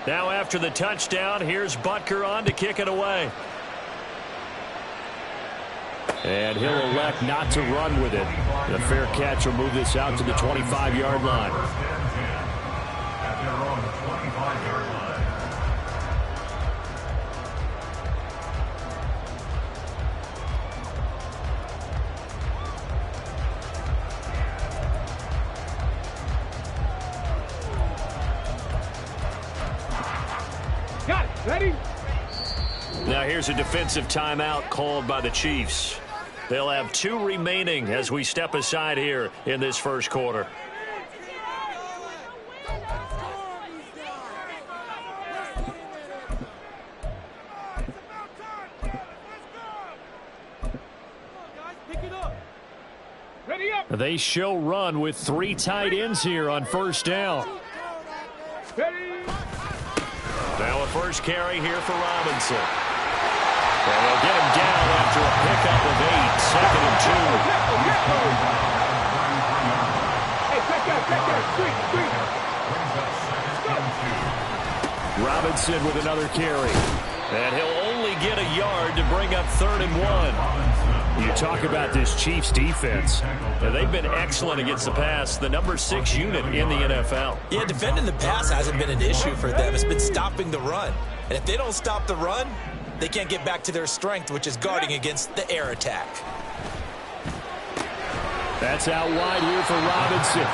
Now after the touchdown, here's Butker on to kick it away. And he'll elect not to run with it. The fair catch will move this out to the 25-yard line. Got it. Ready? Now here's a defensive timeout called by the Chiefs. They'll have 2 remaining as we step aside here in this first quarter. They show run with 3 tight ends here on first down. Now a first carry here for Robinson. And they'll get him down after a pickup of 8, second and 2. Robinson with another carry. And he'll only get a yard to bring up 3rd and 1. You talk about this Chiefs defense. They've been excellent against the pass, the number 6 unit in the NFL. Yeah, defending the pass hasn't been an issue for them. It's been stopping the run. And if they don't stop the run, they can't get back to their strength, which is guarding against the air attack. That's out wide here for Robinson.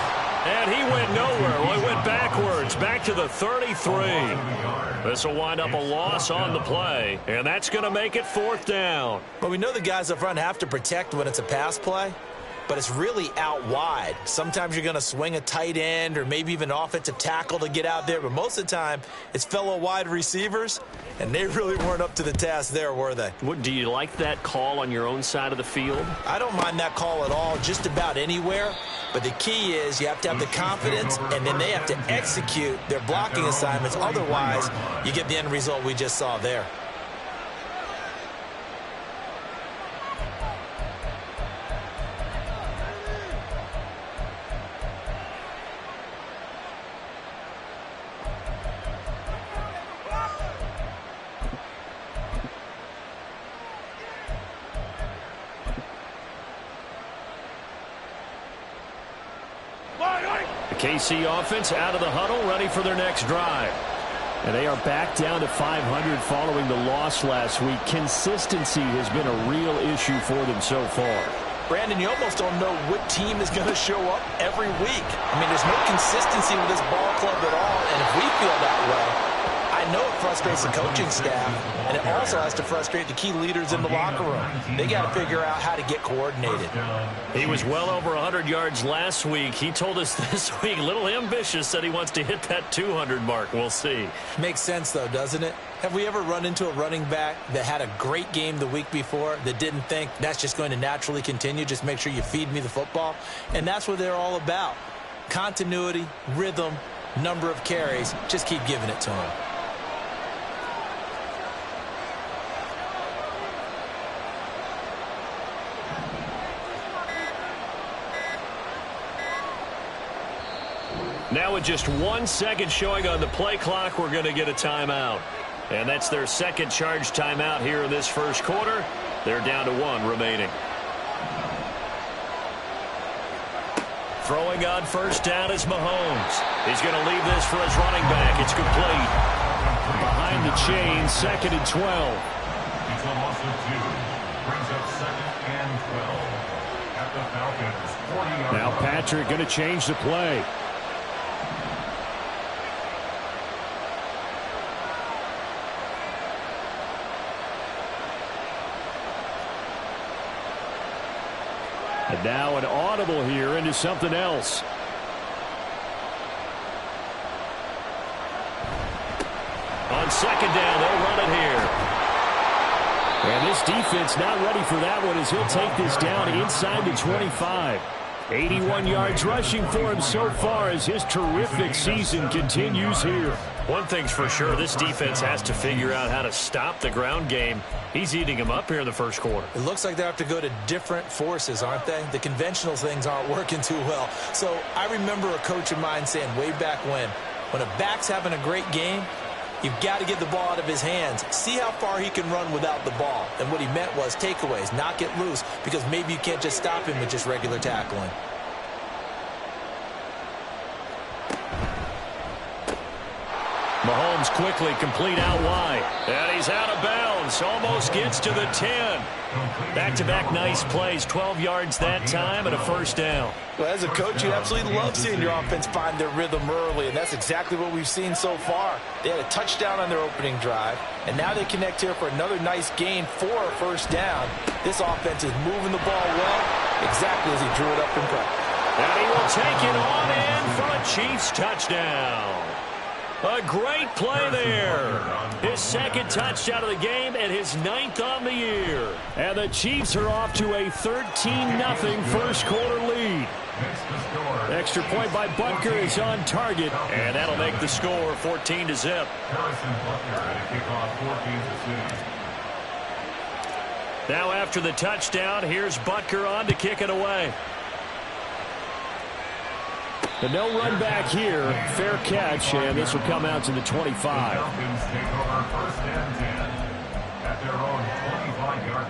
And he went nowhere. Well, he went backwards, back to the 33. This will wind up a loss on the play, and that's going to make it 4th down. But we know the guys up front have to protect when it's a pass play, but it's really out wide. Sometimes you're going to swing a tight end or maybe even an offensive tackle to get out there, but most of the time it's fellow wide receivers, and they really weren't up to the task there, were they? Do you like that call on your own side of the field? I don't mind that call at all, just about anywhere. But the key is you have to have the confidence, and then they have to execute their blocking assignments. Otherwise, you get the end result we just saw there. KC offense out of the huddle, ready for their next drive. And they are back down to 500 following the loss last week. Consistency has been a real issue for them so far. Brandon, you almost don't know what team is going to show up every week. I mean, there's no consistency with this ball club at all, and if we feel that way, I know it frustrates the coaching staff, and it also has to frustrate the key leaders in the locker room. They got to figure out how to get coordinated. He was well over 100 yards last week. He told us this week, a little ambitious, said he wants to hit that 200 mark. We'll see. Makes sense, though, doesn't it? Have we ever run into a running back that had a great game the week before that didn't think that's just going to naturally continue? Just make sure you feed me the football. And that's what they're all about. Continuity, rhythm, number of carries. Just keep giving it to them. Now with just 1 second showing on the play clock, we're going to get a timeout. And that's their second charge timeout here in this first quarter. They're down to 1 remaining. Throwing on first down is Mahomes. He's going to leave this for his running back. It's complete. Behind the chain, 2nd and 12. He's a loss of 2. Brings up 2nd and 12. At the Falcons, 40 yards. Now Patrick going to change the play. And now an audible here into something else. On second down, they'll run it here. And this defense not ready for that one as he'll take this down inside the 25. 81 yards rushing for him so far as his terrific season continues here. One thing's for sure, this defense has to figure out how to stop the ground game. He's eating them up here in the first quarter. It looks like they have to go to different forces, aren't they? The conventional things aren't working too well. So I remember a coach of mine saying way back when a back's having a great game, you've got to get the ball out of his hands. See how far he can run without the ball. And what he meant was takeaways, not get loose, because maybe you can't just stop him with just regular tackling. Mahomes quickly complete out wide. And he's out of bounds. Almost gets to the 10. Back-to-back nice plays. 12 yards that time and a first down. Well, as a coach, you absolutely love seeing your offense find their rhythm early, and that's exactly what we've seen so far. They had a touchdown on their opening drive, and now they connect here for another nice gain for a first down. This offense is moving the ball well, exactly as he drew it up in prep. And he will take it on in for a Chiefs touchdown. A great play there. His second touchdown of the game and his 9th on the year. And the Chiefs are off to a 13-0 first quarter lead. Extra point by Butker is on target, and that'll make the score 14-0. Now after the touchdown, here's Butker on to kick it away. The no run back here, fair catch, and this will come out to the 25. Falcons take over first and 10 at their own 25-yard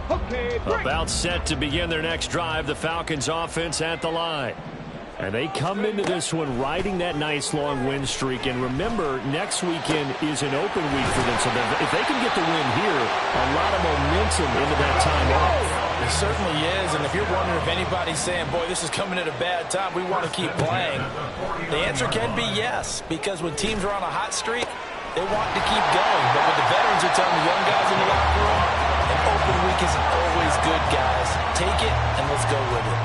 line. Okay, break. About set to begin their next drive, the Falcons offense at the line. And they come into this one riding that nice long win streak. And remember, next weekend is an open week for them. So if they can get the win here, a lot of momentum into that time off. It certainly is, and if you're wondering if anybody's saying, boy, this is coming at a bad time, we want to keep playing, the answer can be yes, because when teams are on a hot streak, they want to keep going. But what the veterans are telling the young guys in the locker room, an open week isn't always good, guys. Take it, and let's go with it.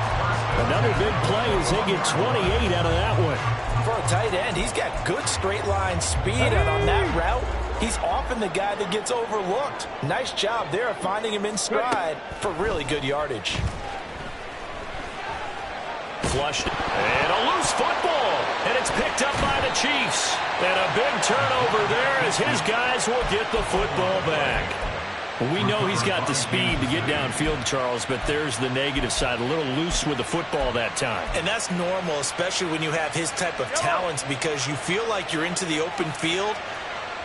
Another big play as they get 28 out of that one. For a tight end, he's got good straight line speed, and on that route, he's often the guy that gets overlooked. Nice job there of finding him in stride for really good yardage. Flushed, and a loose football, and it's picked up by the Chiefs. And a big turnover there as his guys will get the football back. We know he's got the speed to get downfield, Charles, but there's the negative side. A little loose with the football that time. And that's normal, especially when you have his type of talents, because you feel like you're into the open field,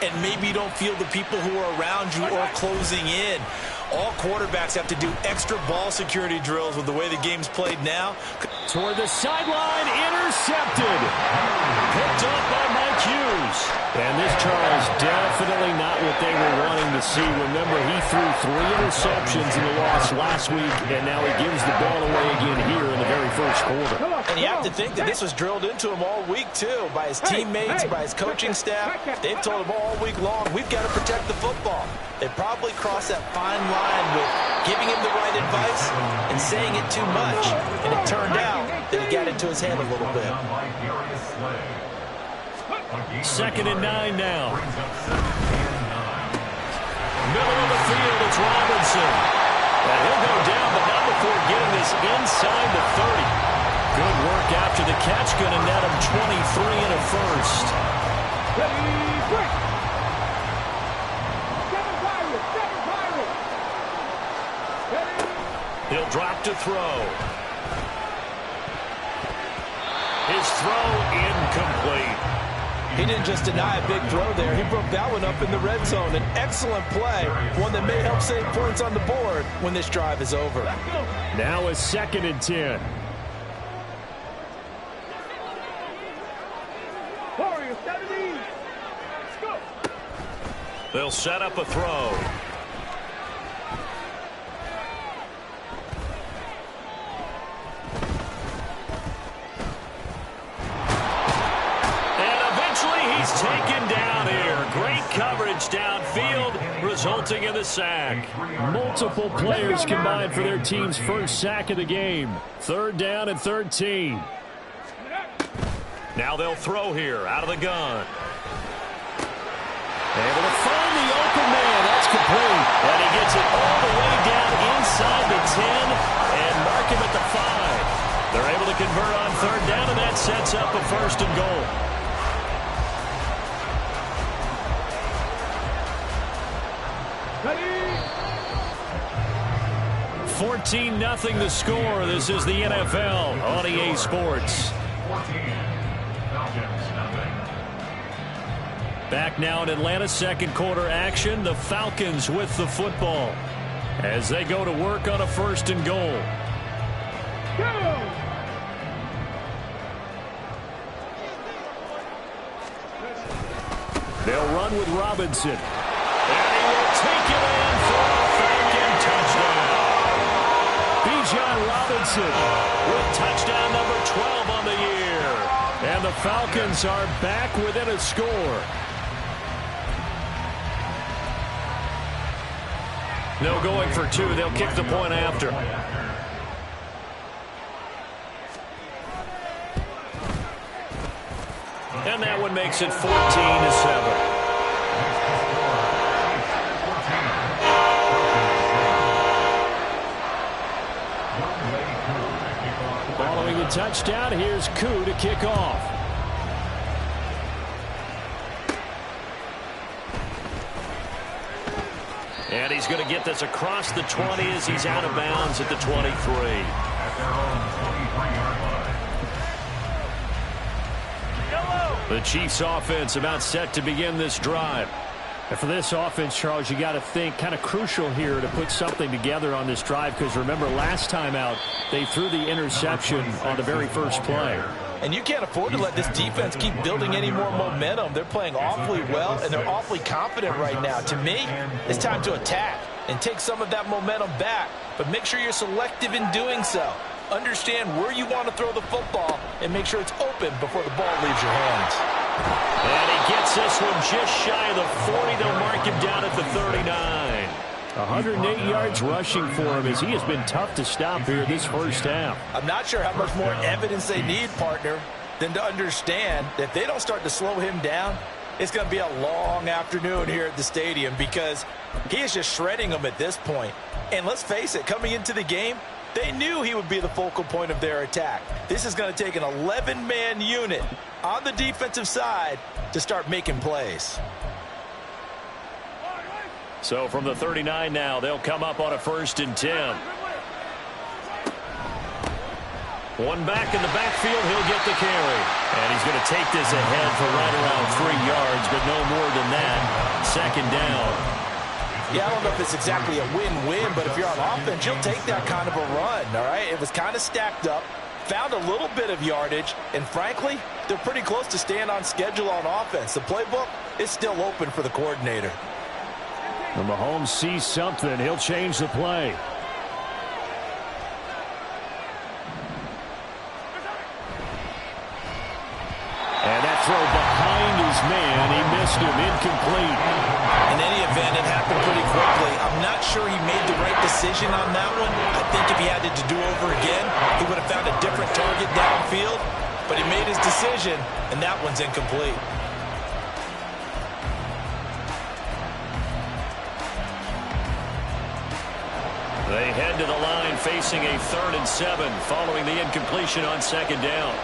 and maybe you don't feel the people who are around you or closing in. All quarterbacks have to do extra ball security drills with the way the game's played now. Toward the sideline, intercepted. Picked up by Mike Hughes. And this, Charles, definitely not what they were wanting to see. Remember, he threw 3 interceptions in the loss last week, and now he gives the ball away again here in the very first quarter. And you have to think that this was drilled into him all week, too, by his teammates, by his coaching staff. They've told him all week long, we've got to protect the football. They probably crossed that fine line with giving him the right advice and saying it too much. And it turned out that he got into his head a little bit. 2nd and 9 now. Middle of the field, it's Robinson. And he'll go down, but not before getting this inside the 30. Good work after the catch, going to net him 23 and a first. Ready, break. He'll drop to throw. His throw incomplete. He didn't just deny a big throw there. He broke that one up in the red zone. An excellent play, one that may help save points on the board when this drive is over. Now a 2nd and 10. Warriors, 70. Let's go. They'll set up a throw. Taken down here. Great coverage downfield, resulting in the sack. Multiple players combined for their team's first sack of the game. 3rd down and 13. Now they'll throw here out of the gun. Able to find the open man. That's complete. And he gets it all the way down inside the 10 and mark him at the 5. They're able to convert on third down, and that sets up a 1st and goal. 14-0 the score. This is the NFL on EA Sports. 14. Falcons, nothing. Back now in Atlanta, 2nd quarter action. The Falcons with the football as they go to work on a 1st and goal. They'll run with Robinson. And he will take it in for a Falcon touchdown. Bijan Robinson with touchdown number 12 on the year. And the Falcons are back within a score. No going for 2. They'll kick the point after. And that one makes it 14-7. Following the touchdown, here's Koo to kick off. And he's going to get this across the 20 as he's out of bounds at the 23. At their own 23-yard line. The Chiefs offense about set to begin this drive. And for this offense, Charles, you got to think kind of crucial here to put something together on this drive, because remember last time out they threw the interception on the very first play. And you can't afford to let this defense keep building any more momentum. They're playing awfully well, and they're awfully confident right now. To me, it's time to attack and take some of that momentum back, but make sure you're selective in doing so. Understand where you want to throw the football and make sure it's open before the ball leaves your hands. And he gets this one just shy of the 40. They'll mark him down at the 39. 108 yards rushing for him as he has been tough to stop here this first half. I'm not sure how much more evidence they need, partner, than to understand that if they don't start to slow him down, it's going to be a long afternoon here at the stadium, because he is just shredding them at this point. And let's face it, coming into the game, they knew he would be the focal point of their attack. This is going to take an 11-man unit on the defensive side to start making plays. So from the 39 now, they'll come up on a 1st and 10. One back in the backfield, he'll get the carry. And he's going to take this ahead for right around 3 yards, but no more than that. 2nd down. Yeah, I don't know if it's exactly a win-win, but if you're on offense, you'll take that kind of a run, all right? It was kind of stacked up, found a little bit of yardage, and frankly, they're pretty close to staying on schedule on offense. The playbook is still open for the coordinator. When Mahomes sees something, he'll change the play. And that throw behind his man, he missed him, incomplete. In any event, it happened pretty quickly. I'm not sure he made the right decision on that one. I think if he had it to do over again, he would have found a different target downfield. But he made his decision, and that one's incomplete. They head to the line facing a 3rd and 7 following the incompletion on 2nd down.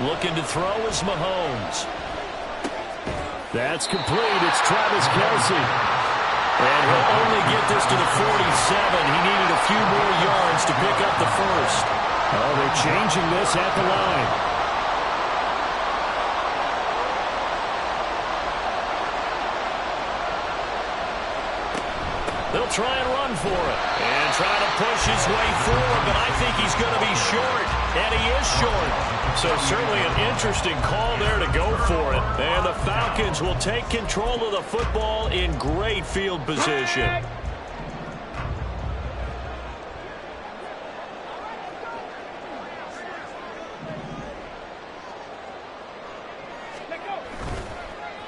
Looking to throw is Mahomes. That's complete. It's Travis Kelce. And he'll only get this to the 47. He needed a few more yards to pick up the 1st. Oh, they're changing this at the line. They'll try and run for it. And try to push his way forward, but I think he's going to be short. And he is short. So certainly an interesting call there to go for it. And the Falcons will take control of the football in great field position.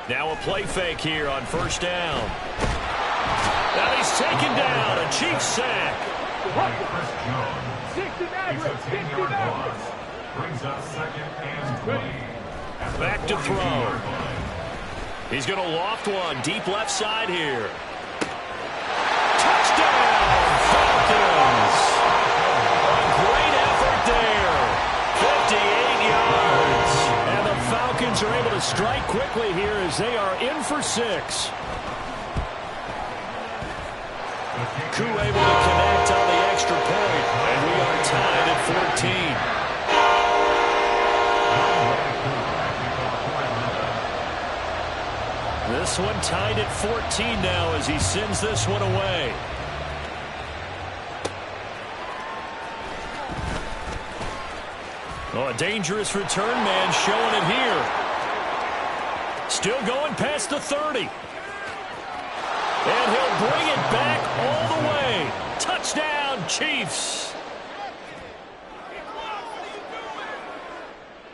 Now a play fake here on 1st down. Now he's taken down, a Chiefs sack. Chris Jones. 69, It's a 10-yard loss. Brings up 2nd and 20. Back to throw. He's going to loft one deep left side here. Touchdown, Falcons! to strike quickly here as they are in for 6. Koo able to connect on the extra point, and we are tied at 14. This one tied at 14 now as he sends this one away. Oh, a dangerous return man showing it here. Still going past the 30. And he'll bring it back all the way. Touchdown, Chiefs.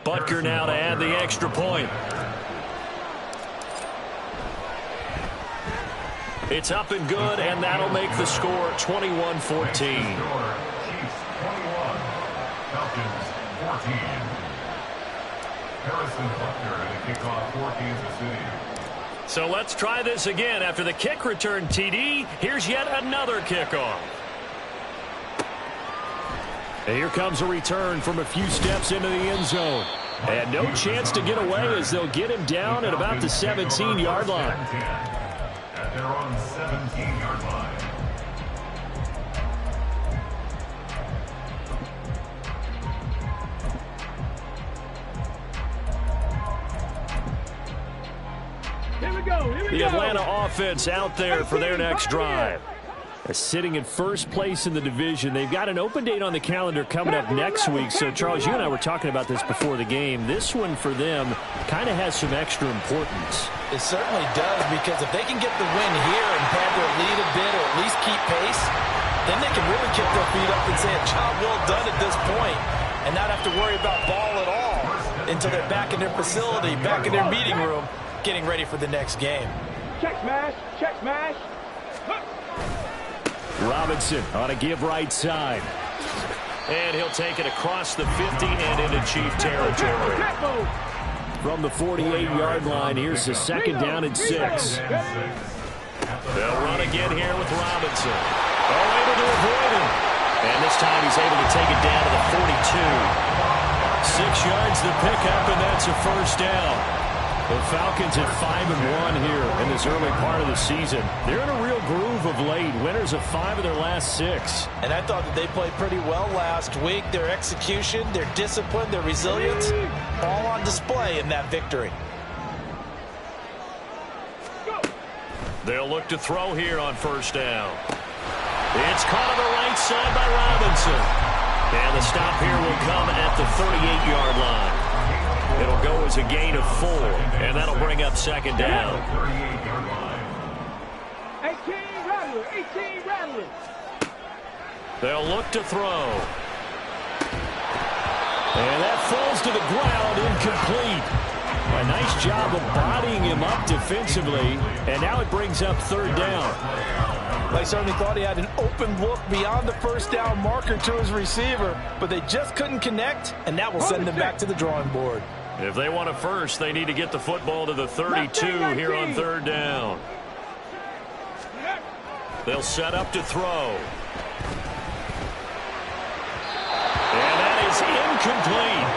Butker now to add the extra point. It's up and good, and that'll make the score 21-14. So let's try this again. After the kick return TD, here's yet another kickoff. And here comes a return from a few steps into the end zone. And no chance to get away as they'll get him down at about the 17-yard line. At their own 17-yard line. The Atlanta offense out there for their next drive. Sitting in first place in the division. They've got an open date on the calendar coming up next week. So, Charles, you and I were talking about this before the game. This one for them kind of has some extra importance. It certainly does, because if they can get the win here and pad their lead a bit or at least keep pace, then they can really kick their feet up and say a job well done at this point and not have to worry about ball at all until they're back in their facility, back in their meeting room, getting ready for the next game. Check smash, check smash. Robinson on a give right side. And he'll take it across the 50 and into Chief territory. From the 48-yard line, here's the second down and 6. They'll run again here with Robinson. Oh, able to avoid him. And this time he's able to take it down to the 42. 6 yards to pick up, and that's a first down. The Falcons at 5-1 here in this early part of the season. They're in a real groove of late. Winners of 5 of their last 6. And I thought that they played pretty well last week. Their execution, their discipline, their resilience, all on display in that victory. They'll look to throw here on first down. It's caught on the right side by Robinson. And the stop here will come at the 38-yard line. It'll go as a gain of 4, and that'll bring up second down. 18 Rattler, 18 Rattler. They'll look to throw. And that falls to the ground, incomplete. A nice job of bodying him up defensively, and now it brings up third down. They certainly thought he had an open look beyond the first down marker to his receiver, but they just couldn't connect, and that will send them back to the drawing board. If they want a first, they need to get the football to the 32 here on third down. They'll set up to throw. And that is incomplete.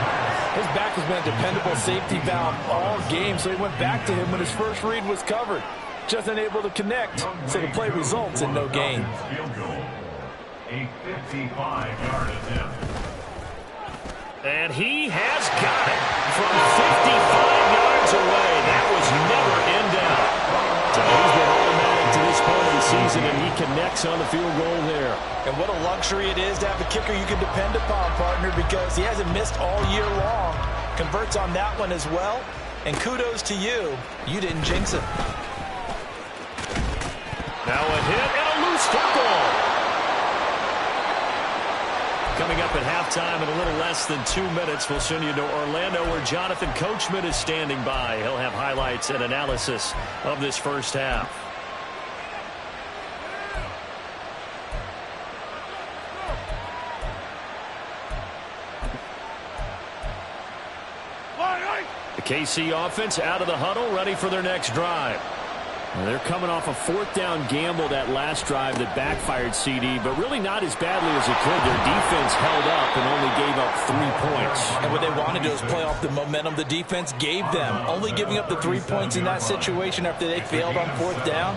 His back has been a dependable safety valve all game, so he went back to him when his first read was covered. Just unable to connect, so the play results in no gain. A 55-yard attempt. And he has got it from 55 yards away. That was never in doubt. So he's been automatic to this point of the season, and he connects on the field goal there. And what a luxury it is to have a kicker you can depend upon, partner, because he hasn't missed all year long. Converts on that one as well. And kudos to you. You didn't jinx it. Now a hit and a loose football. Coming up at halftime in a little less than 2 minutes, we'll send you to Orlando where Jonathan Coachman is standing by. He'll have highlights and analysis of this first half. The KC offense out of the huddle, ready for their next drive. And they're coming off a fourth down gamble that last drive that backfired, CD, but really not as badly as it could. Their defense held up and only gave up 3 points. And what they wanted to do is play off the momentum the defense gave them. Only giving up the 3 points in that situation after they failed on fourth down.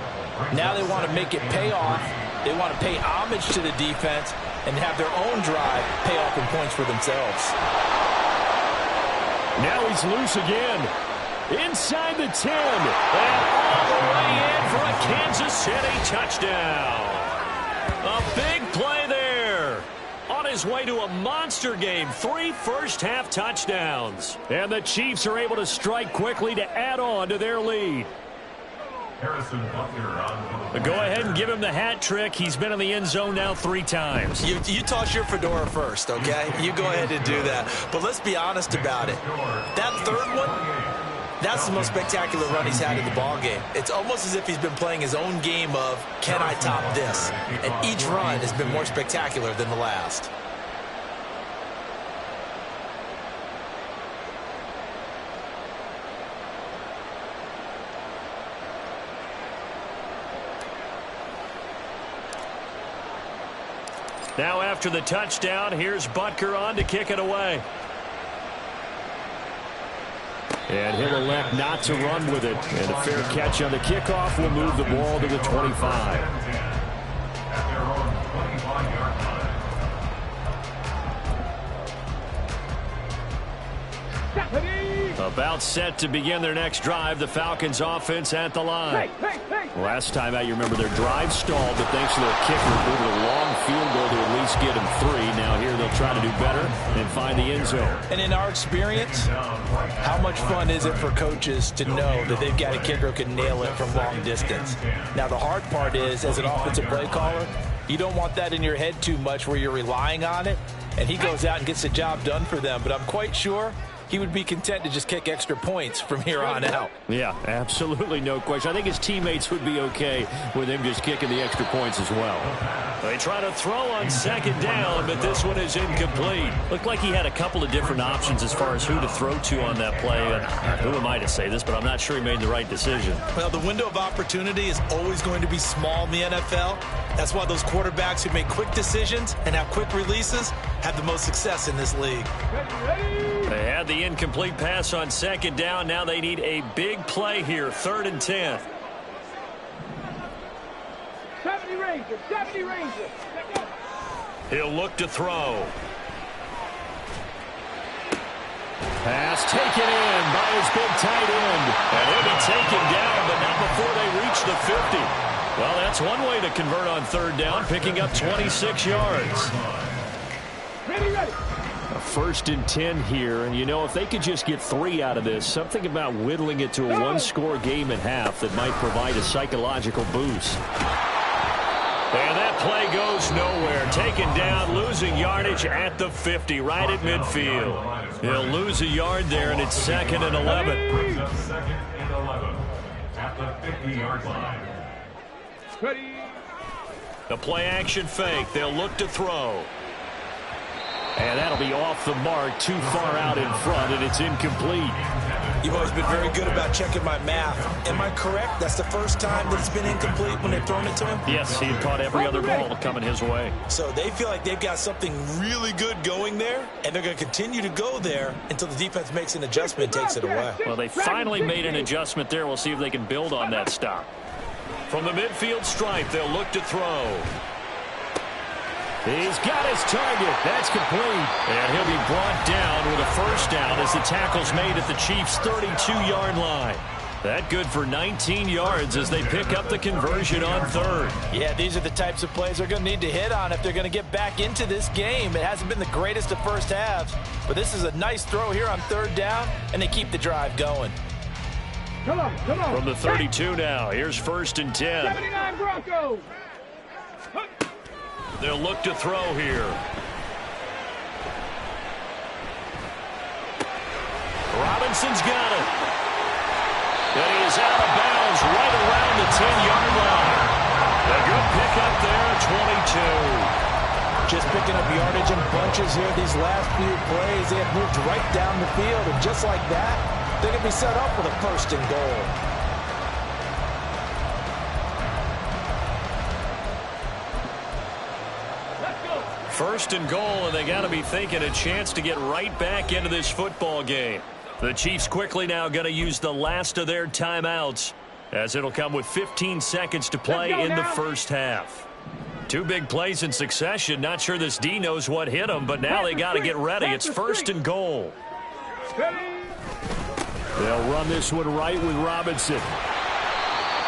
Now they want to make it pay off. They want to pay homage to the defense and have their own drive pay off in points for themselves. Now he's loose again. Inside the 10. And all the way in for a Kansas City touchdown. A big play there. On his way to a monster game. 3 first-half touchdowns. And the Chiefs are able to strike quickly to add on to their lead. Go ahead and give him the hat trick. He's been in the end zone now 3 times. You toss your fedora first, okay? You go ahead and do that. But let's be honest about it. That third one, that's the most spectacular run he's had in the ballgame. It's almost as if he's been playing his own game of, can I top this? And each run has been more spectacular than the last. Now after the touchdown, here's Butker on to kick it away. And he'll elect not to run with it. And a fair catch on the kickoff will move the ball to the 25. About set to begin their next drive. The Falcons offense at the line. Last time out, you remember their drive stalled, but thanks to their kicker, moved a long field goal to at least get them 3. Now here they'll try to do better and find the end zone. And in our experience, how much fun is it for coaches to know that they've got a kicker who can nail it from long distance? Now the hard part is, as an offensive play caller, you don't want that in your head too much where you're relying on it, and he goes out and gets the job done for them. But I'm quite sure he would be content to just kick extra points from here on out. Yeah, absolutely no question. I think his teammates would be okay with him just kicking the extra points as well. They try to throw on second down, but this one is incomplete. Looked like he had a couple of different options as far as who to throw to on that play. And who am I to say this, but I'm not sure he made the right decision. Well, the window of opportunity is always going to be small in the NFL. That's why those quarterbacks who make quick decisions and have quick releases have the most success in this league. They had the incomplete pass on second down. Now they need a big play here. 3rd and 10. 70 Rangers, 70 Rangers. He'll look to throw. Pass taken in by his big tight end. And he'll be taken down, but not before they reach the 50. Well, that's one way to convert on 3rd down, picking up 26 yards. Ready. A 1st and 10 here, and you know, if they could just get 3 out of this, something about whittling it to a 1-score game at half that might provide a psychological boost. And that play goes nowhere. Taken down, losing yardage at the 50, right at midfield. He'll lose a yard there, and it's 2nd and 11. Brings up 2nd and 11 at the 50-yard line. Ready. The play action fake. They'll look to throw. And that'll be off the mark, too far out in front, and it's incomplete. You've always been very good about checking my math. Am I correct? That's the first time that it's been incomplete when they've thrown it to him? Yes, he had caught every other ball coming his way. So they feel like they've got something really good going there, and they're going to continue to go there until the defense makes an adjustment and takes it away. Well, they finally made an adjustment there. We'll see if they can build on that stop. From the midfield stripe, they'll look to throw. He's got his target. That's complete. And he'll be brought down with a 1st down as the tackle's made at the Chiefs' 32-yard line. That good for 19 yards as they pick up the conversion on 3rd. Yeah, these are the types of plays they're going to need to hit on if they're going to get back into this game. It hasn't been the greatest of first halves, but this is a nice throw here on 3rd down, and they keep the drive going. Come on. From the 32 now, here's 1st and 10. 79 Broncos. They'll look to throw here. Robinson's got it. And he is out of bounds right around the 10-yard line. A good pickup there, 22. Just picking up yardage in bunches here these last few plays. They have moved right down the field, and just like that, they're going to be set up with a 1st and goal. First and goal, and they got to be thinking a chance to get right back into this football game. The Chiefs quickly now going to use the last of their timeouts, as it'll come with 15 seconds to play in the first half. Two big plays in succession. Not sure this D knows what hit them, but now they got to get ready. It's first and goal. They'll run this one right with Robinson.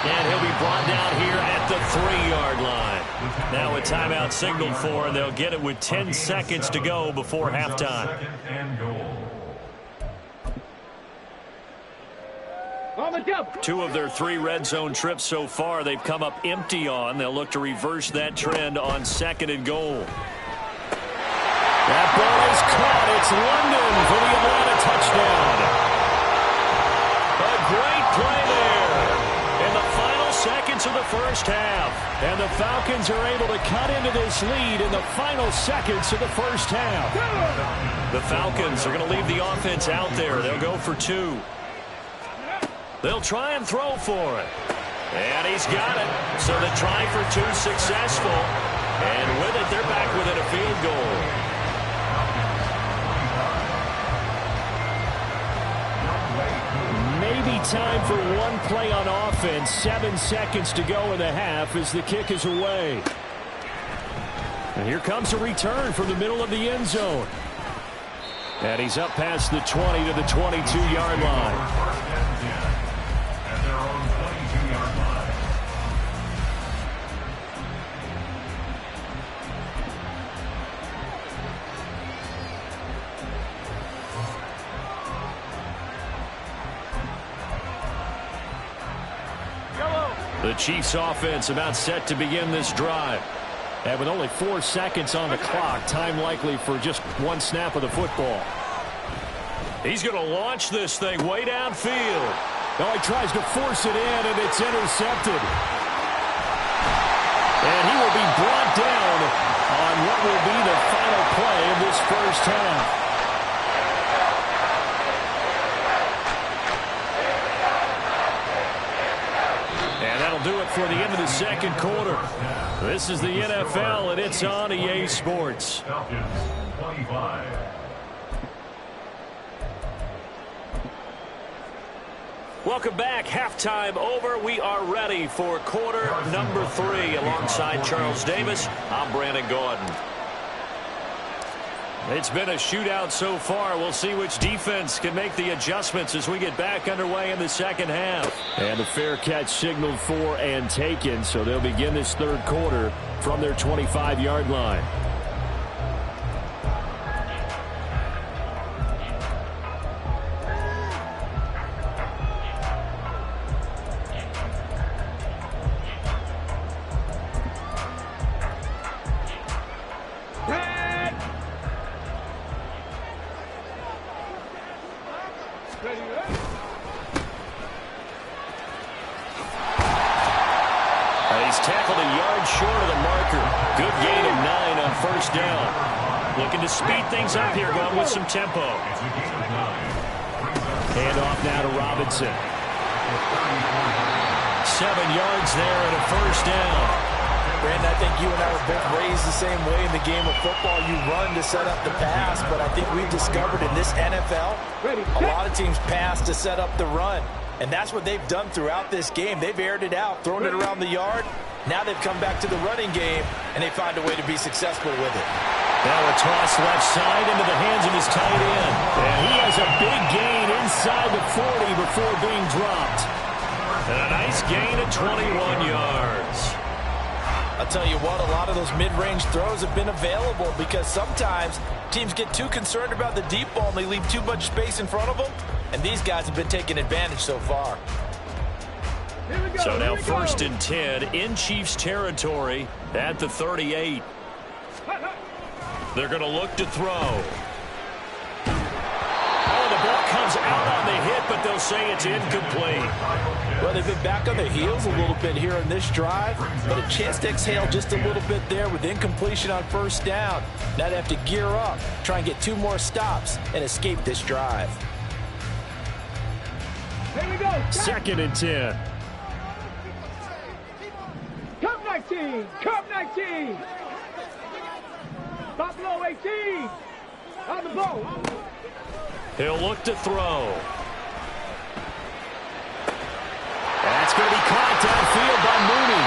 And he'll be brought down here at the 3-yard line. Now a timeout signaled for, and they'll get it with 10 seconds to go before halftime. Two of their 3 red zone trips so far, they've come up empty on. They'll look to reverse that trend on second and goal. That ball is caught. It's London for the Atlanta touchdown. A great play there in the final seconds of the first half. And the Falcons are able to cut into this lead in the final seconds of the first half. The Falcons are going to leave the offense out there. They'll go for 2. They'll try and throw for it. And he's got it. So the try for 2 successful. And with it, they're back within a field goal. Maybe time for one play on offense. 7 seconds to go in the half as the kick is away. And here comes a return from the middle of the end zone. And he's up past the 20 to the 22-yard line. The Chiefs offense about set to begin this drive. And with only 4 seconds on the clock, time likely for just one snap of the football. He's going to launch this thing way downfield. Well, he tries to force it in, and it's intercepted. And he will be brought down on what will be the final play of this first half. Do it for the end of the second quarter. This is the NFL, and it's on EA Sports. Welcome back. Halftime over. We are ready for quarter number 3. Alongside Charles Davis, I'm Brandon Gordon. It's been a shootout so far. We'll see which defense can make the adjustments as we get back underway in the second half. And the fair catch signaled for and taken, so they'll begin this third quarter from their 25-yard line. He's tackled a yard short of the marker. Good gain of 9 on first down. Looking to speed things up here, going with some tempo. Hand off now to Robinson. 7 yards there and a first down. Brandon, I think you and I were both raised the same way in the game of football. You run to set up the pass, but I think we've discovered in this NFL, a lot of teams pass to set up the run. And that's what they've done throughout this game. They've aired it out, thrown it around the yard. Now they've come back to the running game, and they find a way to be successful with it. Now a toss left side into the hands of his tight end. And he has a big gain inside the 40 before being dropped. And a nice gain of 21 yards. I'll tell you what, a lot of those mid-range throws have been available because sometimes teams get too concerned about the deep ball and they leave too much space in front of them. And these guys have been taking advantage so far. So now first and 10 in Chiefs territory at the 38. They're going to look to throw. Oh, the ball comes out on the hit, but they'll say it's incomplete. Well, they've been back on their heels a little bit here in this drive, but a chance to exhale just a little bit there with incompletion on first down. Now they have to gear up, try and get 2 more stops, and escape this drive. Here we go. Second and 10. Cup 19. Cup 19. Stop below 18. On the ball. He'll look to throw. That's going to be caught downfield by Mooney.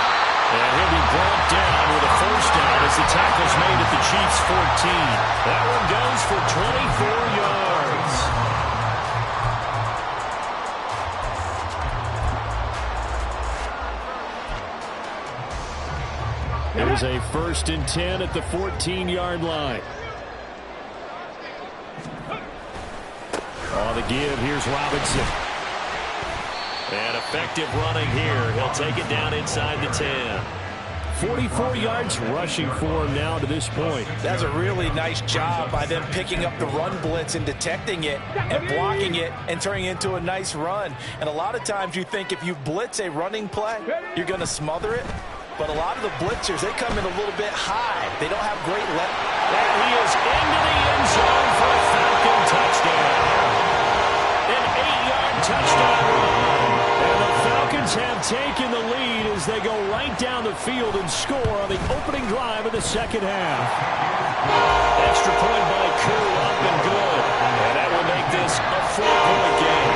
And he'll be brought down with a first down as the tackle's made at the Chiefs' 14. That one goes for 24 yards. It was a 1st and 10 at the 14-yard line. On the give, here's Robinson. And effective running here. He'll take it down inside the 10. 44 yards rushing for him now to this point. That's a really nice job by them picking up the run blitz and detecting it and blocking it and turning it into a nice run. And a lot of times you think if you blitz a running play, you're going to smother it. But a lot of the blitzers, they come in a little bit high. They don't have great left. And he is into the end zone for a Falcon touchdown. An 8-yard touchdown run. And the Falcons have taken the lead as they go right down the field and score on the opening drive of the second half. Extra point by Koo, up and good. And that will make this a 4-point game.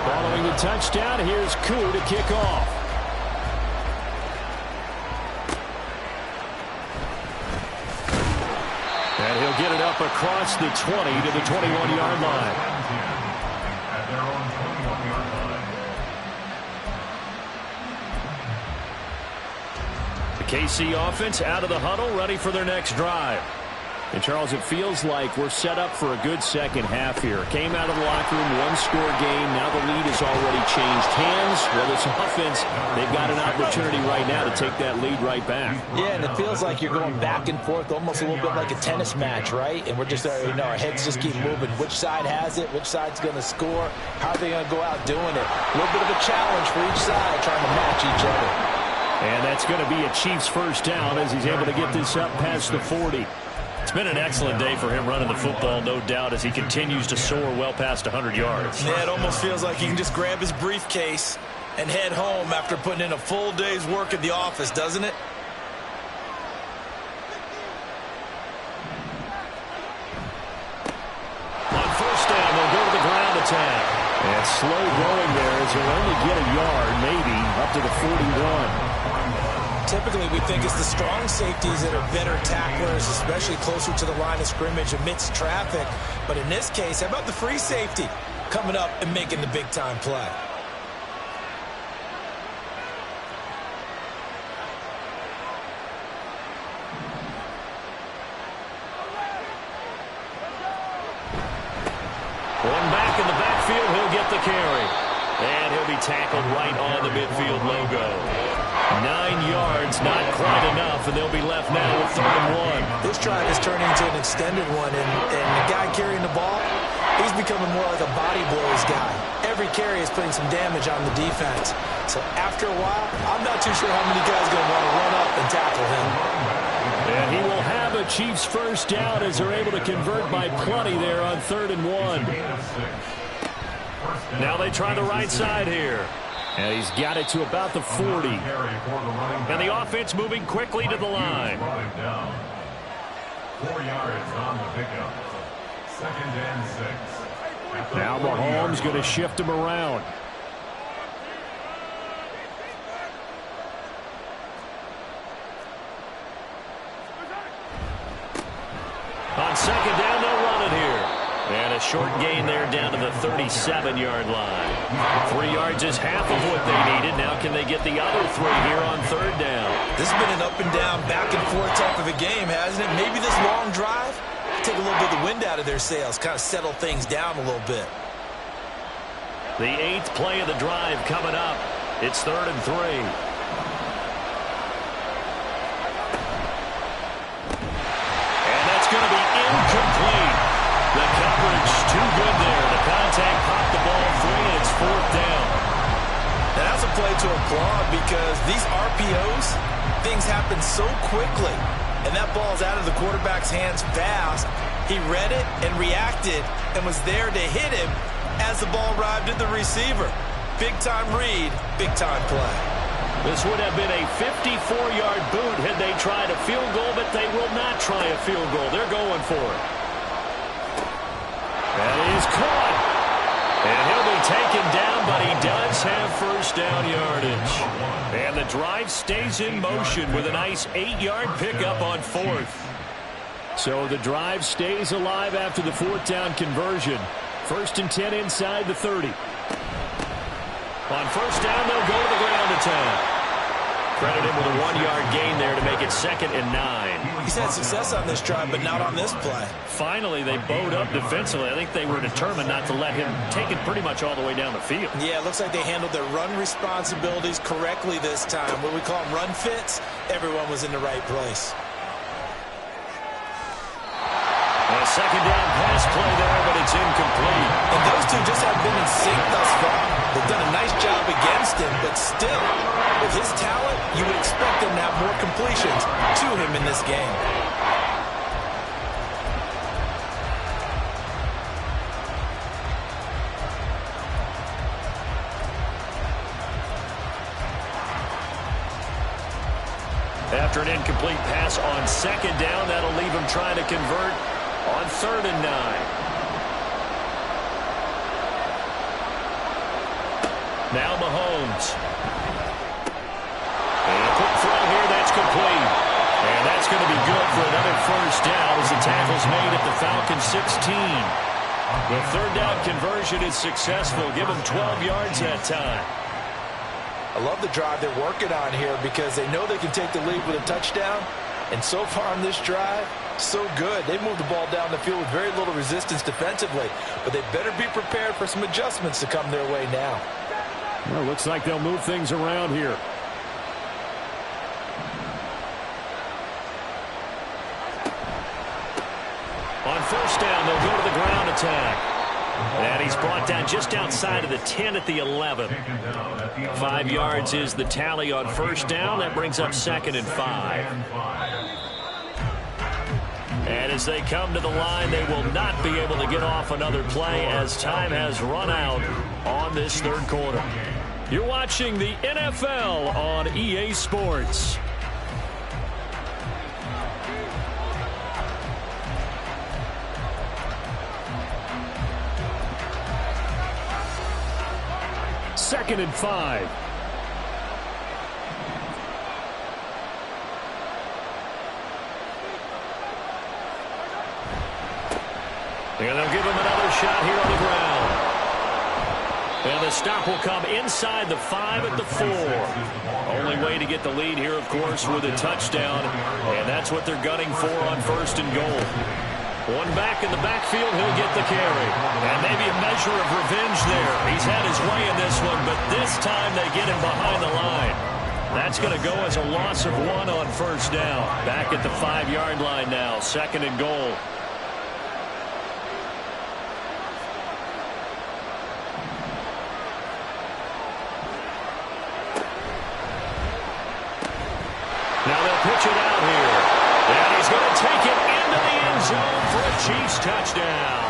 Following the touchdown, here's Koo to kick off. And he'll get it up across the 20 to the 21-yard line. At their own 21-yard line. The KC offense out of the huddle, ready for their next drive. And, Charles, it feels like we're set up for a good second half here. Came out of the locker room, one-score game. Now the lead has already changed hands. Well, this offense, they've got an opportunity right now to take that lead right back. Yeah, and it feels like you're going back and forth, almost a little bit like a tennis match, right? And we're just, our heads just keep moving. Which side has it? Which side's going to score? How are they going to go out doing it? A little bit of a challenge for each side, trying to match each other. And that's going to be a Chiefs first down as he's able to get this up past the 40. It's been an excellent day for him running the football, no doubt, as he continues to soar well past 100 yards. Yeah, it almost feels like he can just grab his briefcase and head home after putting in a full day's work at the office, doesn't it? On first down, they'll go to the ground attack. And slow going there as he'll only get a yard, maybe, up to the 41. Typically, we think it's the strong safeties that are better tacklers, especially closer to the line of scrimmage amidst traffic. But in this case, how about the free safety coming up and making the big-time play? One back in the backfield, he'll get the carry. And he'll be tackled right on the midfield logo. 9 yards, not quite enough, and they'll be left now with 3rd and 1. This drive is turning into an extended one, and the guy carrying the ball, he's becoming more like a body blows guy. Every carry is putting some damage on the defense. So after a while, I'm not too sure how many guys are going to want to run up and tackle him. And he will have a Chiefs first down as they're able to convert by plenty there on 3rd and 1. Now they try the right side here. And he's got it to about the 40. And the offense moving quickly to the line. 4 yards on the pickup. 2nd and 6. Now Mahomes going to shift him around. On 2nd down, they'll run it here. And a short gain there down to the 37-yard line. 3 yards is half of what they needed. Now can they get the other 3 here on 3rd down? This has been an up-and-down, back-and-forth type of a game, hasn't it? Maybe this long drive take a little bit of the wind out of their sails, kind of settle things down a little bit. The 8th play of the drive coming up. It's 3rd and 3. And that's going to be incomplete. The coverage too good there. The contact popped the ball free, and it's 4th down. Now that's a play to applaud because these RPOs, things happen so quickly. And that ball's out of the quarterback's hands fast. He read it and reacted and was there to hit him as the ball arrived at the receiver. Big-time read, big-time play. This would have been a 54-yard boot had they tried a field goal, but they will not try a field goal. They're going for it. That is caught. And he'll be taken down, but he does have first down yardage. And the drive stays in motion with a nice 8-yard pickup on fourth. So the drive stays alive after the fourth down conversion. 1st and 10 inside the 30. On first down, they'll go to the ground attack. Credit him with a 1-yard gain there to make it 2nd and 9. He's had success on this drive, but not on this play. Finally, they bowed up defensively. I think they were determined not to let him take it pretty much all the way down the field. Yeah, it looks like they handled their run responsibilities correctly this time. What we call them run fits, everyone was in the right place. A second down pass play there, but it's incomplete. And those two just haven't been in sync thus far. They've done a nice job against him, but still, with his talent, you would expect him to have more completions to him in this game. After an incomplete pass on second down, that'll leave him trying to convert on 3rd and 9. Now Mahomes. And a quick throw here, that's complete. And that's going to be good for another first down as the tackle's made at the Falcons 16. The 3rd down conversion is successful. Give them 12 yards that time. I love the drive they're working on here because they know they can take the lead with a touchdown. And so far on this drive, so good. They moved the ball down the field with very little resistance defensively. But they better be prepared for some adjustments to come their way now. Well, looks like they'll move things around here. On first down, they'll go to the ground attack. And he's brought down just outside of the 10 at the 11. 5 yards is the tally on first down. That brings up 2nd and 5. And as they come to the line, they will not be able to get off another play as time has run out on this 3rd quarter. You're watching the NFL on EA Sports. Second and 5. And they'll give him another shot here on the ground. And the stop will come inside the 5 at the 4. Only way to get the lead here, of course, with a touchdown. And that's what they're gunning for on 1st and goal. One back in the backfield, he'll get the carry. And maybe a measure of revenge there. He's had his way in this one, but this time they get him behind the line. That's going to go as a loss of 1 on first down. Back at the 5-yard line now, 2nd and goal. Now they'll pitch it out here. And he's going to take it into the end zone for a Chiefs touchdown.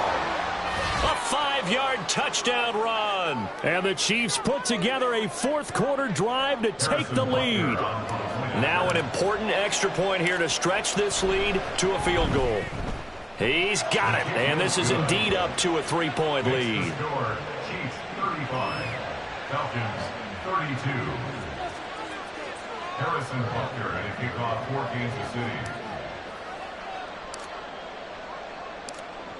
A 5-yard touchdown run. And the Chiefs put together a 4th quarter drive to take the lead. Now an important extra point here to stretch this lead to a field goal. He's got it. And this is indeed up to a 3-point lead. Chiefs 35, Falcons 32. Harrison Butker and a kickoff for Kansas City.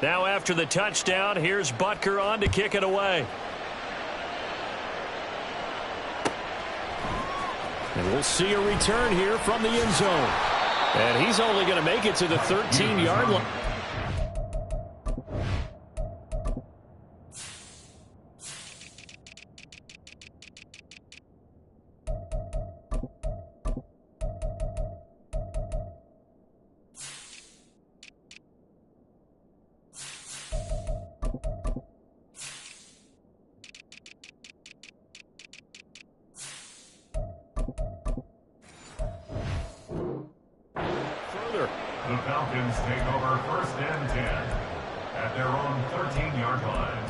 Now after the touchdown, here's Butker on to kick it away. And we'll see a return here from the end zone. And he's only going to make it to the 13-yard line. The Falcons take over 1st and 10 at their own 13-yard line.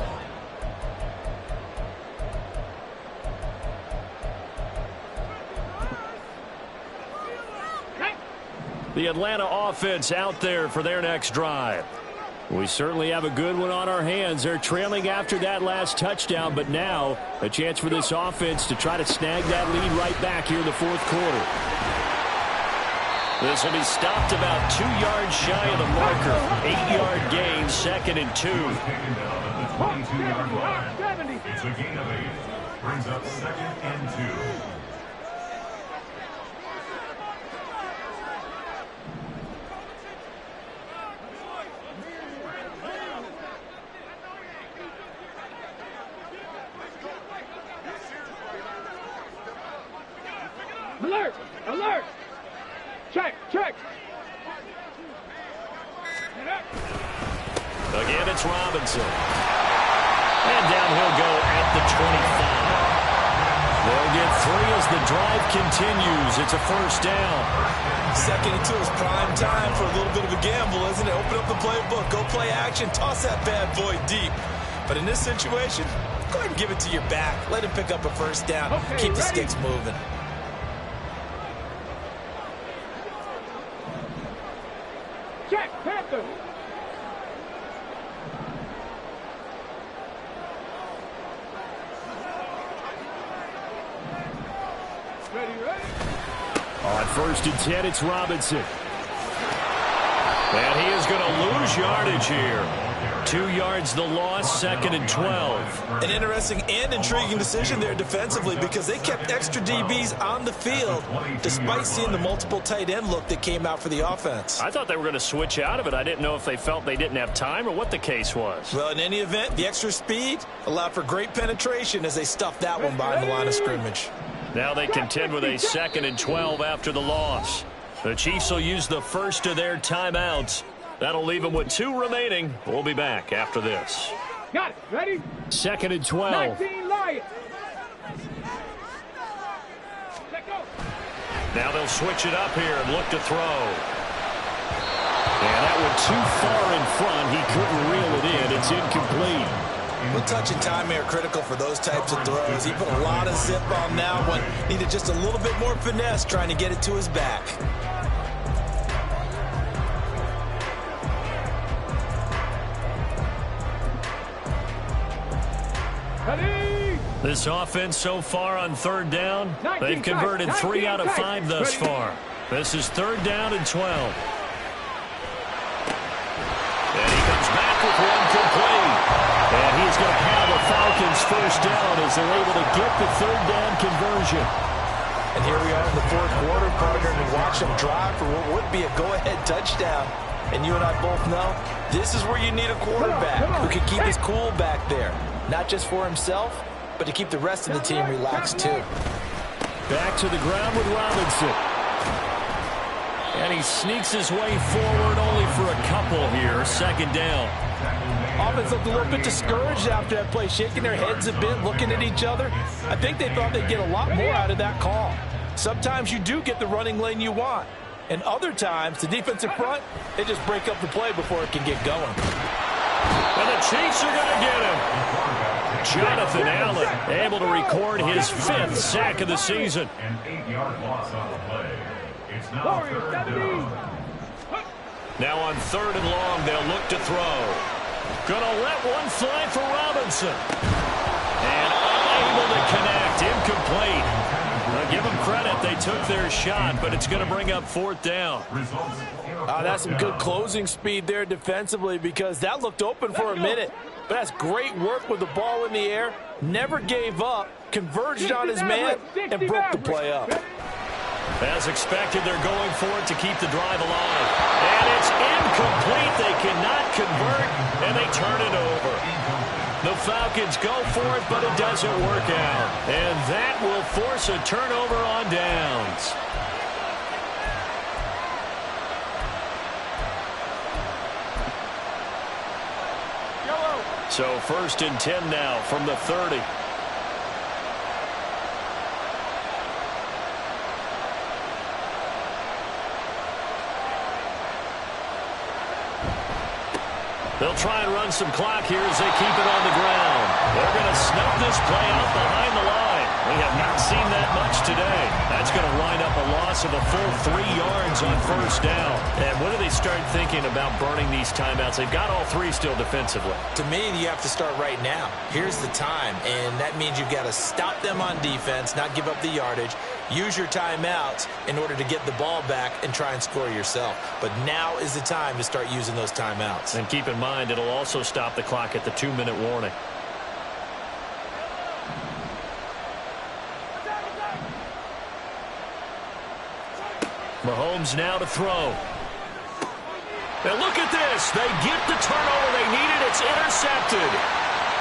The Atlanta offense out there for their next drive. We certainly have a good one on our hands. They're trailing after that last touchdown, but now a chance for this offense to try to snag that lead right back here in the fourth quarter. This will be stopped about 2 yards shy of the marker. 8-yard gain, 2nd and 2. It's a gain of 8. Brings up 2nd and 2. Alert! Alert! Check! Check! Again, it's Robinson. And down he'll go at the 25. They'll get 3 as the drive continues. It's a first down. 2nd and 2 is prime time for a little bit of a gamble, isn't it? Open up the playbook, go play action, toss that bad boy deep. But in this situation, go ahead and give it to your back. Let him pick up a first down. Okay, keep the ready? sticks moving. Check! Panther! Ready, ready? On 1st and 10, it's Robinson. And he is going to lose yardage here. 2 yards the loss, 2nd and 12. An interesting and intriguing decision there defensively because they kept extra DBs on the field despite seeing the multiple tight end look that came out for the offense. I thought they were going to switch out of it. I didn't know if they felt they didn't have time or what the case was. Well, in any event, the extra speed allowed for great penetration as they stuffed that one behind the line of scrimmage. Now they contend with a 2nd and 12 after the loss. The Chiefs will use the first of their timeouts. That'll leave them with 2 remaining. We'll be back after this. Got it! Ready? 2nd and 12. 19 Lions! Let go! Now they'll switch it up here and look to throw. And that one too far in front. He couldn't reel it in. It's incomplete. Well, touch and time are critical for those types of throws. He put a lot of zip on that one. Needed just a little bit more finesse trying to get it to his back. Ready? This offense so far on 3rd down, they've converted 3 out of 5 thus far. This is 3rd down and 12. And he comes back with one complete. And he's going to have the Falcons first down as they're able to get the 3rd down conversion. And here we are in the 4th quarter, partner, and watch him drive for what would be a go-ahead touchdown. And you and I both know this is where you need a quarterback who can keep his cool back there. Not just for himself, but to keep the rest of the team relaxed too. Back to the ground with Robinson. And he sneaks his way forward only for a couple here. 2nd down. Offense looked a little bit discouraged after that play, shaking their heads a bit, looking at each other. I think they thought they'd get a lot more out of that call. Sometimes you do get the running lane you want. And other times, the defensive front, they just break up the play before it can get going. And the Chiefs are going to get him. Jonathan Allen able to record his 5th sack of the season. An 8-yard loss on the play. It's now 3rd down. Now on 3rd and long, they'll look to throw. Gonna let one fly for Robinson. And unable to connect. Incomplete. Give them credit. They took their shot, but it's going to bring up 4th down. That's some good closing speed there defensively because that looked open for a minute. But that's great work with the ball in the air. Never gave up, converged on his man, and broke the play up. As expected, they're going for it to keep the drive alive. And it's incomplete. They cannot convert, and they turn it over. The Falcons go for it, but it doesn't work out. And that will force a turnover on downs. So 1st and 10 now from the 30. They'll try and run some clock here as they keep it on the ground. They're going to snuff this play out behind the line. We have not seen that much today. That's going to line up a loss of a full 3 yards on first down. And when do they start thinking about burning these timeouts? They've got all 3 still defensively. To me, you have to start right now. Here's the time, and that means you've got to stop them on defense, not give up the yardage, use your timeouts in order to get the ball back and try and score yourself. But now is the time to start using those timeouts. And keep in mind, it'll also stop the clock at the 2-minute warning. Mahomes now to throw. And look at this. They get the turnover they needed. It's intercepted.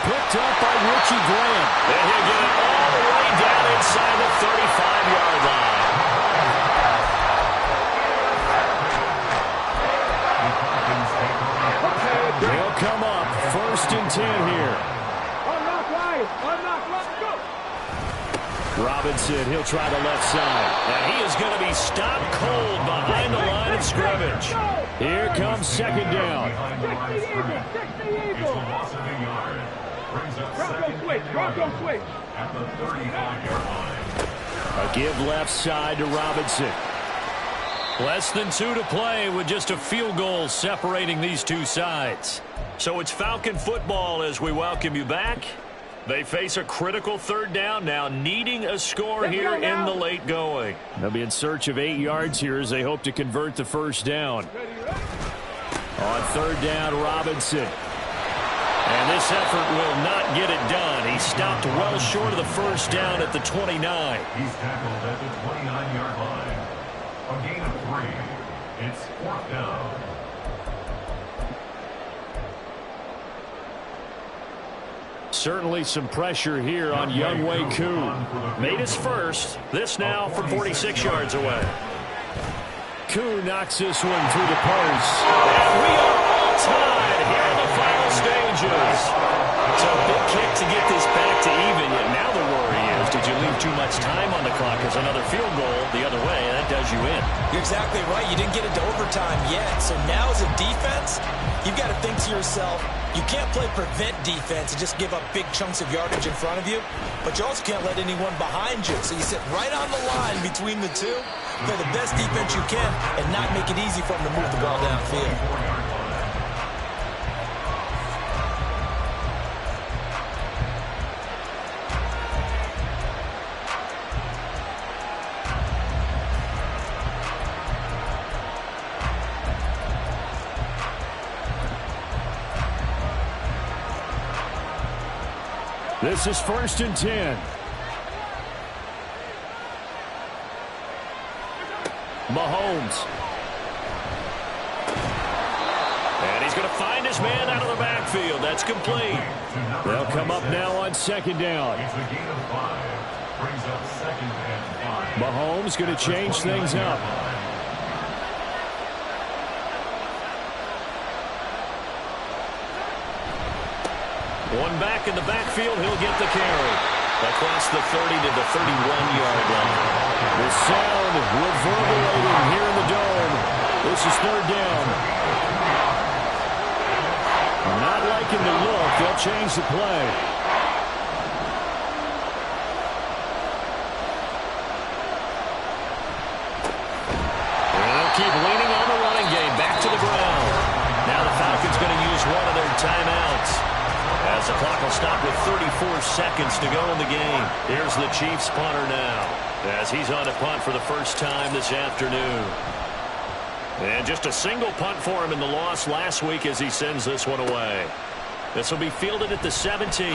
Picked up by Richie Graham. And he'll get it all the way down inside the 35-yard line. They'll come up 1st and 10 here. Unlock right. Unlock right. Go. Robinson, he'll try the left side. And he is going to be stopped cold behind the line of scrimmage. Here comes 2nd down. Bronco switch. Bronco switch. At the 35-yard line. A give left side to Robinson. Less than 2 to play with just a field goal separating these two sides. So it's Falcon football as we welcome you back. They face a critical 3rd down now, needing a score here in the late going. They'll be in search of 8 yards here as they hope to convert the 1st down. On 3rd down, Robinson. And this effort will not get it done. He stopped well short of the 1st down at the 29. He's tackled at the 29-yard line. A gain of 3. It's 4th down. Certainly some pressure here on Younghoe Koo. Made his first. This now from 46 yards away. Koo knocks this one through the post. And we are all tied here in the final stages. It's a big kick to get this back to even. Yet now the worry is, did you leave too much time on the clock? As another field goal the other way, that does you in. You're exactly right. You didn't get into overtime yet. So now as a defense, you've got to think to yourself, you can't play prevent defense and just give up big chunks of yardage in front of you, but you also can't let anyone behind you. So you sit right on the line between the two, play the best defense you can, and not make it easy for them to move the ball downfield. This is 1st and 10. Mahomes. And he's going to find his man out of the backfield. That's complete. They'll come up now on 2nd down. It's a gain of 5. Brings up 2nd and 5. Mahomes going to change things up. One back in the backfield, he'll get the carry. Across the 30 to the 31-yard line. The sound reverberating here in the dome. This is 3rd down. Not liking the look. They'll change the play. And they'll keep leaning on the running game. Back to the ground. Now the Falcons going to use one of their timeouts. As the clock will stop with 34 seconds to go in the game. Here's the Chiefs punter now, as he's on a punt for the first time this afternoon. And just a single punt for him in the loss last week as he sends this one away. This will be fielded at the 17.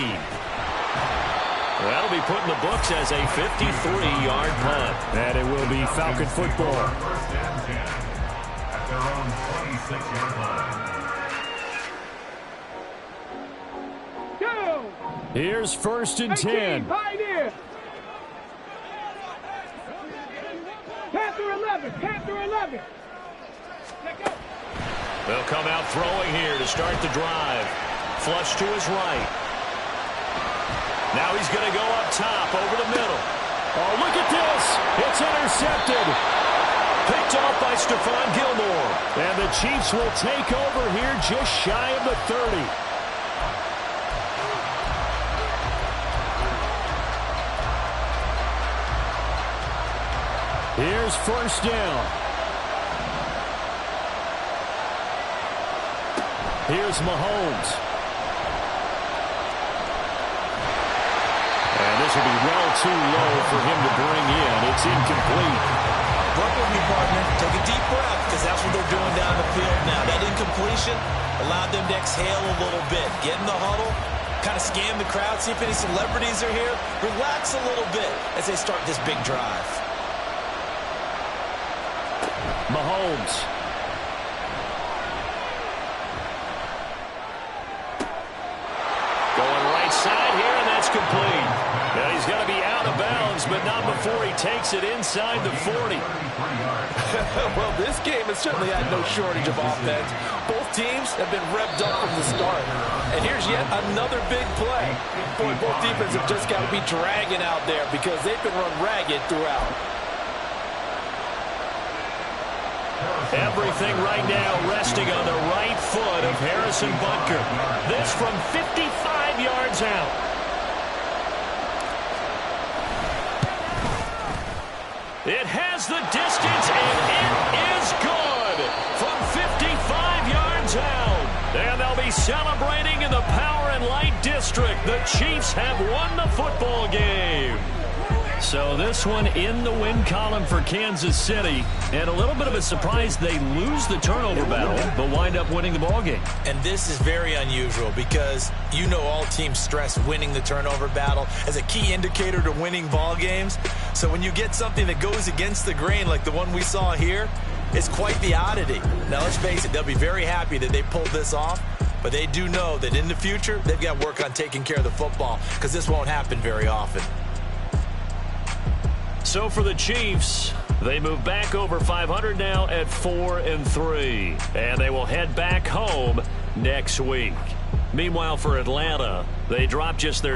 That'll be put in the books as a 53-yard punt. And it will be Falcon football. 1st and 10 at their own 26-yard line. Here's 1st and 10. Pioneer. Panther 11. Panther 11. They'll come out throwing here to start the drive. Flush to his right. Now he's going to go up top over the middle. Oh, look at this. It's intercepted. Picked off by Stephon Gilmore. And the Chiefs will take over here just shy of the 30. there's first down. Here's Mahomes. And this will be well too low for him to bring in. It's incomplete. Work with me, partner. Take a deep breath, because that's what they're doing down the field now. That incompletion allowed them to exhale a little bit. Get in the huddle, kind of scan the crowd, see if any celebrities are here. Relax a little bit as they start this big drive. Mahomes. Going right side here, and that's complete. Now he's going to be out of bounds, but not before he takes it inside the 40. Well, this game has certainly had no shortage of offense. Both teams have been revved up from the start. And here's yet another big play. Boy, both defenses have just got to be dragging out there because they've been run ragged throughout. Everything right now resting on the right foot of Harrison Butker. This from 55 yards out. It has the distance, and it is good from 55 yards out. And they'll be celebrating in the Power and Light District. The Chiefs have won the football game. So this one in the win column for Kansas City. And a little bit of a surprise, they lose the turnover battle, but wind up winning the ball game. And this is very unusual because you know all teams stress winning the turnover battle as a key indicator to winning ball games. So when you get something that goes against the grain like the one we saw here, it's quite the oddity. Now let's face it, they'll be very happy that they pulled this off, but they do know that in the future they've got work on taking care of the football because this won't happen very often. So for the Chiefs, they move back over 500 now at 4-3. And they will head back home next week. Meanwhile, for Atlanta, they drop just their